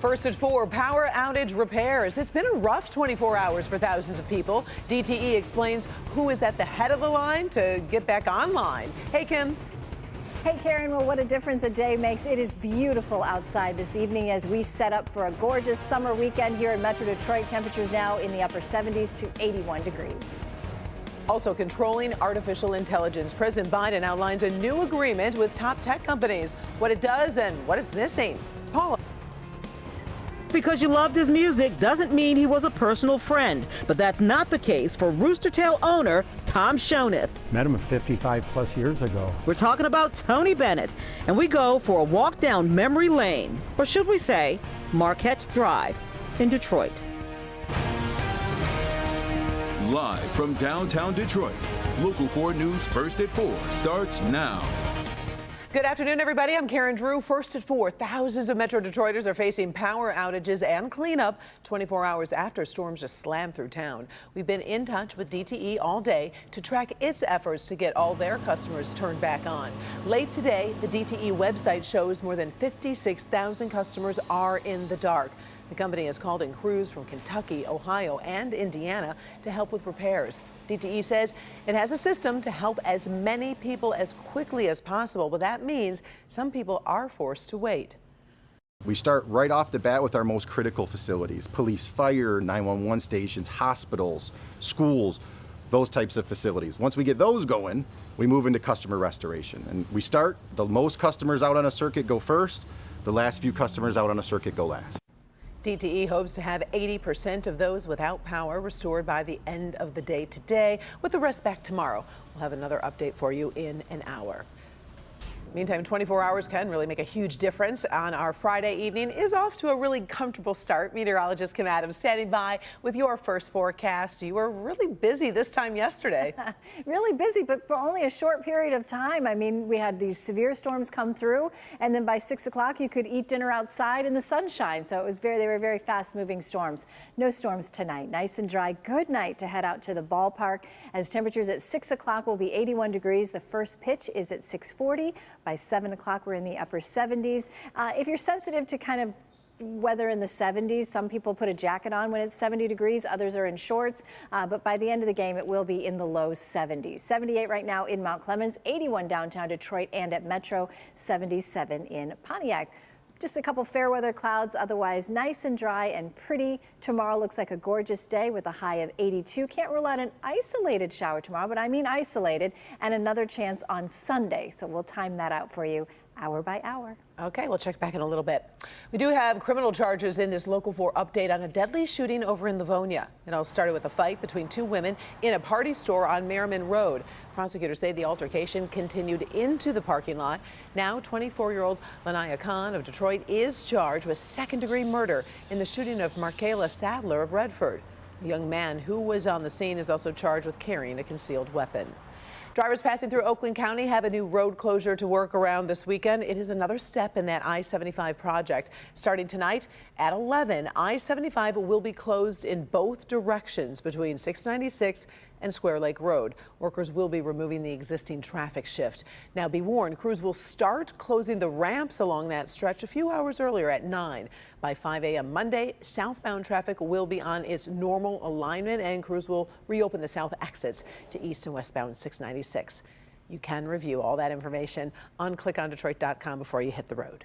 First at 4, power outage repairs. It's been a rough 24 hours for thousands of people. DTE explains who is at the head of the line to get back online. Hey, Kim. Hey, Karen. Well, what a difference a day makes. It is beautiful outside this evening as we set up for a gorgeous summer weekend here in Metro Detroit. Temperatures now in the upper 70s to 81 degrees. Also controlling artificial intelligence. President Biden outlines a new agreement with top tech companies, what it does and what it's missing. Paula. Because you loved his music doesn't mean he was a personal friend, but that's not the case for Rooster Tail owner Tom Shoneth. Met him 55 plus years ago. We're talking about Tony Bennett, and we go for a walk down memory lane, or should we say Marquette Drive in Detroit. Live from downtown Detroit, Local 4 News First at 4 starts now. Good afternoon, everybody. I'm Karen Drew. First at 4, thousands of Metro Detroiters are facing power outages and cleanup 24 hours after storms just slammed through town. We've been in touch with DTE all day to track its efforts to get all their customers turned back on. Late today, the DTE website shows more than 56,000 customers are in the dark. The company has called in crews from Kentucky, Ohio, and Indiana to help with repairs. DTE says it has a system to help as many people as quickly as possible, but that means some people are forced to wait. We start right off the bat with our most critical facilities: police, fire, 911 stations, hospitals, schools, those types of facilities. Once we get those going, we move into customer restoration. And we start, the most customers out on a circuit go first, the last few customers out on a circuit go last. DTE hopes to have 80% of those without power restored by the end of the day today, with the rest back tomorrow. We'll have another update for you in an hour. Meantime, 24 hours can really make a huge difference. On our Friday evening is off to a really comfortable start. Meteorologist Kim Adams standing by with your first forecast. You were really busy this time yesterday. Really busy, but for only a short period of time. I mean, we had these severe storms come through, and then by 6 o'clock you could eat dinner outside in the sunshine. So it was they were very fast-moving storms. No storms tonight. Nice and dry. Good night to head out to the ballpark, as temperatures at 6 o'clock will be 81 degrees. The first pitch is at 6:40. By 7 o'clock, we're in the upper 70s. If you're sensitive to kind of weather in the 70s, some people put a jacket on when it's 70 degrees, others are in shorts, but by the end of the game, it will be in the low 70s. 78 right now in Mount Clemens, 81 downtown Detroit and at Metro, 77 in Pontiac. Just a couple fair weather clouds, otherwise nice and dry and pretty. Tomorrow looks like a gorgeous day with a high of 82. Can't rule out an isolated shower tomorrow, but I mean isolated, and another chance on Sunday. So we'll time that out for you hour by hour. Okay, we'll check back in a little bit. We do have criminal charges in this Local 4 update on a deadly shooting over in Livonia. It all started with a fight between two women in a party store on Merriman Road. Prosecutors say the altercation continued into the parking lot. Now, 24-year-old Lanaya Khan of Detroit is charged with second-degree murder in the shooting of Markayla Sadler of Redford. The young man who was on the scene is also charged with carrying a concealed weapon. Drivers passing through Oakland County have a new road closure to work around this weekend. It is another step in that I-75 project. Starting tonight at 11, I-75 will be closed in both directions between 696 and Square Lake Road. Workers will be removing the existing traffic shift. Now be warned, crews will start closing the ramps along that stretch a few hours earlier at 9. By 5 a.m. Monday, southbound traffic will be on its normal alignment, and crews will reopen the south exits to east and westbound 696. You can review all that information on clickondetroit.com before you hit the road.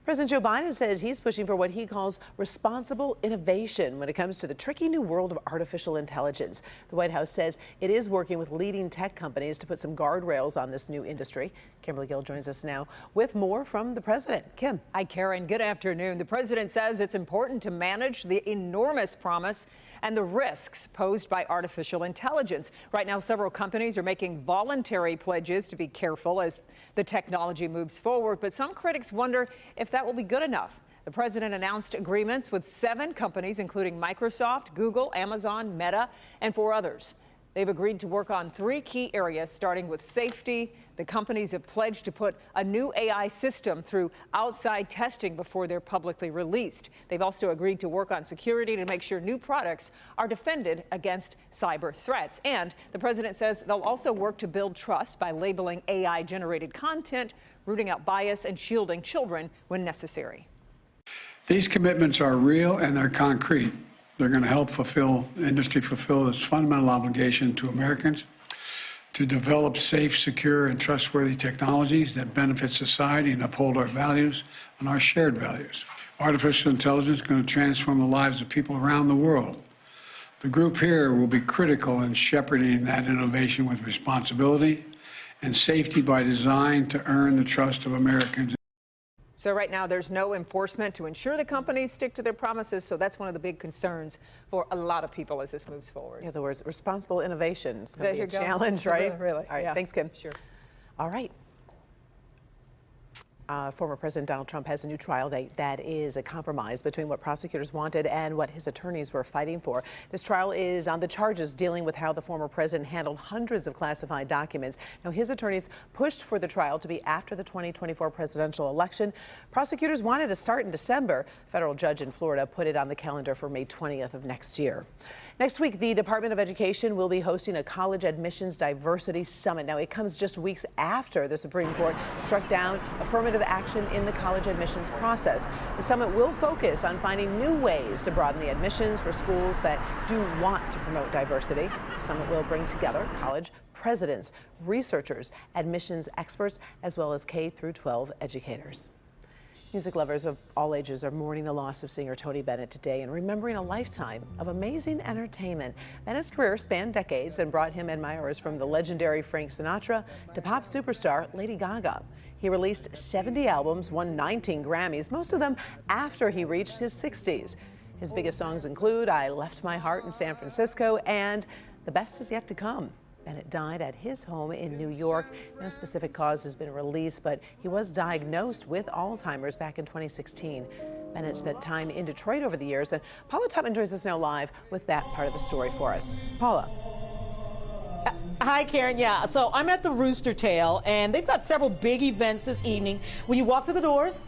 President Joe Biden says he's pushing for what he calls responsible innovation when it comes to the tricky new world of artificial intelligence. The White House says it is working with leading tech companies to put some guardrails on this new industry. Kimberly Gill joins us now with more from the president. Kim. Hi, Karen. Good afternoon. The president says it's important to manage the enormous promise and the risks posed by artificial intelligence. Right now, several companies are making voluntary pledges to be careful as the technology moves forward, but some critics wonder if that will be good enough. The president announced agreements with 7 companies, including Microsoft, Google, Amazon, Meta, and 4 others. They've agreed to work on 3 key areas, starting with safety. The companies have pledged to put a new AI system through outside testing before they're publicly released. They've also agreed to work on security to make sure new products are defended against cyber threats. And the president says they'll also work to build trust by labeling AI-generated content, rooting out bias, and shielding children when necessary. These commitments are real and they're concrete. They're going to help industry fulfill its fundamental obligation to Americans to develop safe, secure, and trustworthy technologies that benefit society and uphold our values and our shared values. Artificial intelligence is going to transform the lives of people around the world. The group here will be critical in shepherding that innovation with responsibility and safety by design to earn the trust of Americans. So right now there's no enforcement to ensure the companies stick to their promises. So that's one of the big concerns for a lot of people as this moves forward. In other words, responsible innovation is going to be a There you go. challenge, right? Really. All right, Yeah. thanks, Kim. Sure. All right. Former President Donald Trump has a new trial date that is a compromise between what prosecutors wanted and what his attorneys were fighting for. This trial is on the charges dealing with how the former president handled hundreds of classified documents. Now, his attorneys pushed for the trial to be after the 2024 presidential election. Prosecutors wanted to start in December. A federal judge in Florida put it on the calendar for May 20th of next year. Next week, the Department of Education will be hosting a college admissions diversity summit. Now, it comes just weeks after the Supreme Court struck down affirmative action in the college admissions process. The summit will focus on finding new ways to broaden the admissions for schools that do want to promote diversity. The summit will bring together college presidents, researchers, admissions experts, as well as K through 12 educators. Music lovers of all ages are mourning the loss of singer Tony Bennett today and remembering a lifetime of amazing entertainment. Bennett's career spanned decades and brought him admirers from the legendary Frank Sinatra to pop superstar Lady Gaga. He released 70 albums, won 19 Grammys, most of them after he reached his 60s. His biggest songs include I Left My Heart in San Francisco and The Best Is Yet to Come. Bennett died at his home in New York. No specific cause has been released, but he was diagnosed with Alzheimer's back in 2016. Bennett spent time in Detroit over the years, and Paula Tutman joins us now live with that part of the story for us. Paula. Hi, Karen. Yeah, so I'm at the Rooster Tail, and they've got several big events this evening. When you walk through the doors,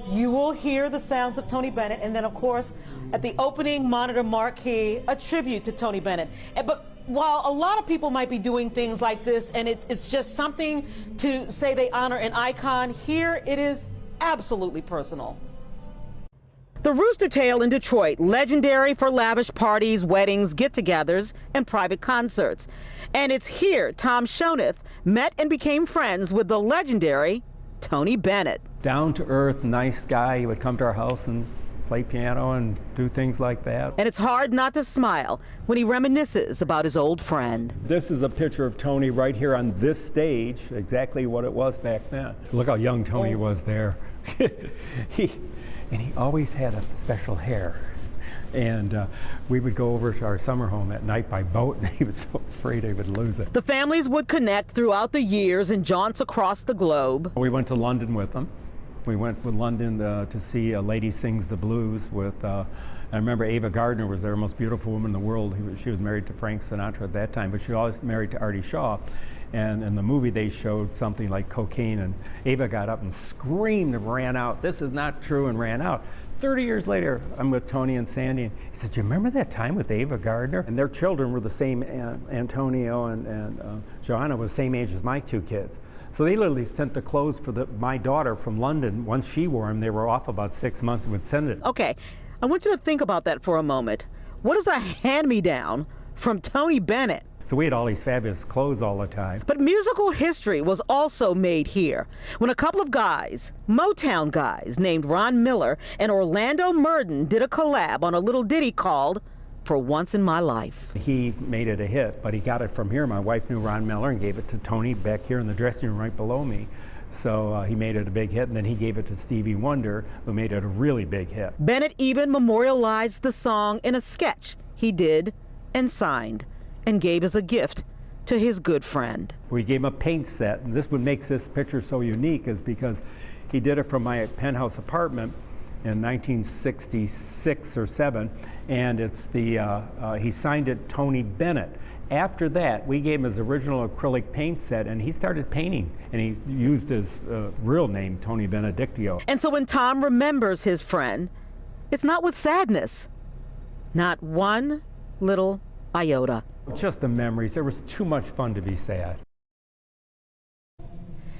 you will hear the sounds of Tony Bennett, and then, of course, at the opening monitor marquee, a tribute to Tony Bennett. But while a lot of people might be doing things like this, and it's just something to say they honor an icon, here it is absolutely personal. The Rooster Tail in Detroit, legendary for lavish parties, weddings, get-togethers, and private concerts. And it's here Tom Shoneth met and became friends with the legendary Tony Bennett. Down-to-earth, nice guy. He would come to our house and play piano and do things like that. And it's hard not to smile when he reminisces about his old friend. This is a picture of Tony right here on this stage, exactly what it was back then. Look how young Tony was there. he always had a special hair. And we would go over to our summer home at night by boat, and he was so afraid he would lose it. The families would connect throughout the years in jaunts across the globe. We went to London with them. We went to London to see A Lady Sings the Blues with, I remember Ava Gardner was there, most beautiful woman in the world. She was married to Frank Sinatra at that time, but she was married to Artie Shaw. And in the movie they showed something like cocaine, and Ava got up and screamed and ran out. This is not true, and ran out. 30 years later, I'm with Tony and Sandy, and he said, do you remember that time with Ava Gardner? And their children were the same, Antonio and Joanna was the same age as my two kids. So they literally sent the clothes for my daughter from London. Once she wore them, they were off about 6 months and would send it. Okay, I want you to think about that for a moment. What is a hand-me-down from Tony Bennett? So we had all these fabulous clothes all the time. But musical history was also made here when a couple of guys, Motown guys, named Ron Miller and Orlando Murden did a collab on a little ditty called For Once in My Life. He made it a hit, but he got it from here. My wife knew Ron Miller and gave it to Tony back here in the dressing room right below me. So he made it a big hit, and then he gave it to Stevie Wonder, who made it a really big hit. Bennett even memorialized the song in a sketch he did and signed and gave as a gift to his good friend. We gave him a paint set, and this what makes this picture so unique is because he did it from my penthouse apartment in 1966 or 7, and it's the he signed it Tony Bennett. After that, we gave him his original acrylic paint set, and he started painting, and he used his real name, Tony Benedictio. And so when Tom remembers his friend, it's not with sadness, not one little iota. Just the memories. There was too much fun to be sad.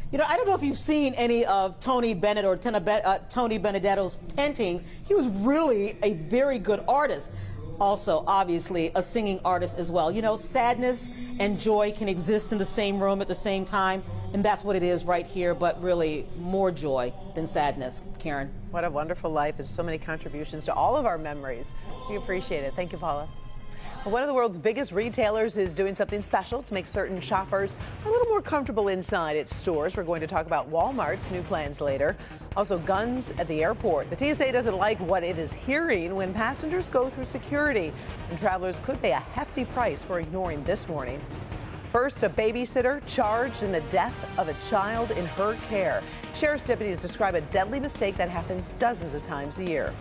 You know, I don't know if you've seen any of Tony Bennett or Tony Benedetto's paintings. He was really a very good artist. Also, obviously, a singing artist as well. You know, sadness and joy can exist in the same room at the same time, and that's what it is right here, but really more joy than sadness. Karen. What a wonderful life and so many contributions to all of our memories. We appreciate it. Thank you, Paula. Well, one of the world's biggest retailers is doing something special to make certain shoppers a little more comfortable inside its stores. We're going to talk about Walmart's new plans later. Also, guns at the airport. The TSA doesn't like what it is hearing when passengers go through security, and travelers could pay a hefty price for ignoring this warning. First, a babysitter charged in the death of a child in her care. Sheriff's deputies describe a deadly mistake that happens dozens of times a year.